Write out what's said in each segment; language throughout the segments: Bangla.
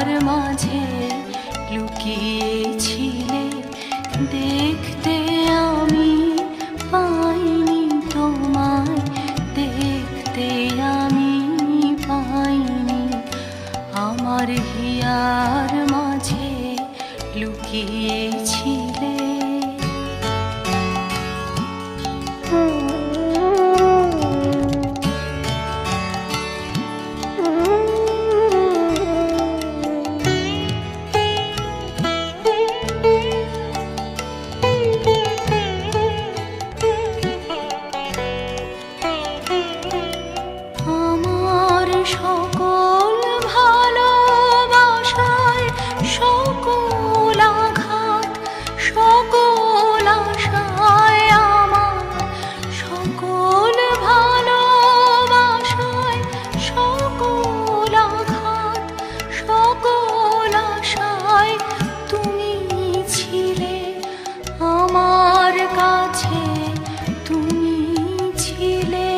হিয়ার মাঝে লুকিয়েছিলে, দেখতে আমি পাইনি তোমায়, দেখতে আমি পাইনি। আমার হিয়ার মাঝে লুকিয়েছিলে। সকল ভালোবাসায় সকল আঘাত, সকল আশায় আমার, সকল ভালোবাসায় সকল আঘাত, সকল আশায় তুমি ছিলে আমার কাছে, তুমি ছিলে।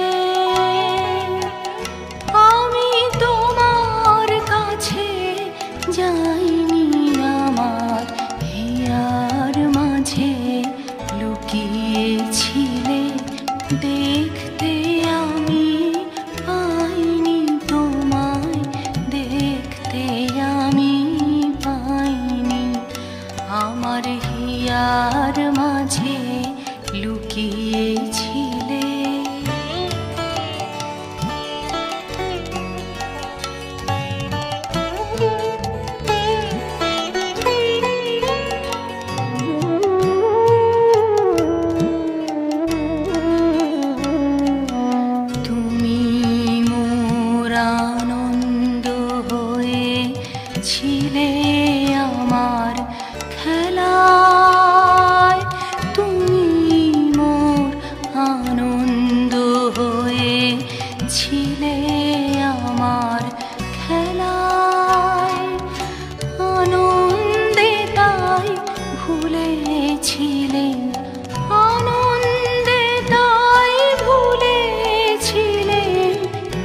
যাইনি আমার হিয়ার মাঝে লুকিয়েছিলে, দেখতে আমি পাইনি তোমায়, দেখতে আমি পাইনি। আমার হিয়ার মাঝে লুকিয়েছিলে। আনন্দ হয়ে ছিলে আমার খেলায়, তুমি মোর আনন্দ হয়ে ছিলে আমার খেলায়। আনন্দে তাই ভুলেছিলে, আনন্দে তাই ভুলেছিলে,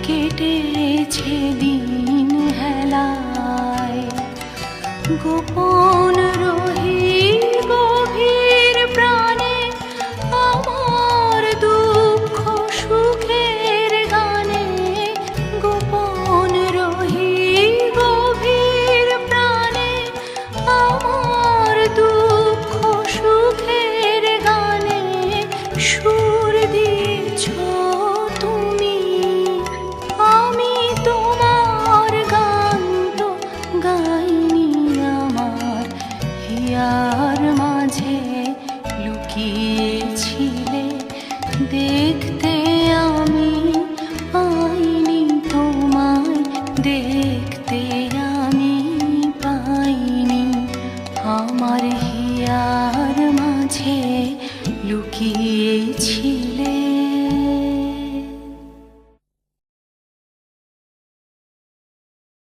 কেটেছে দিন হেলায়। গোপন রহি গভীর প্রাণে আমার দুঃখ সুখের গানে, গোপন রহি গভীর প্রাণে আমার দুঃখ সুখের গানে সুর দিয়েছ তুমি। আমি তোমার গান তো গাইনি আমার হিয়ার মাঝে লুকিয়েছিলে, দেখতে আমি পাইনি তোমায়, দেখতে আমি পাইনি। আমার হিয়ার মাঝে লুকিয়েছিলে।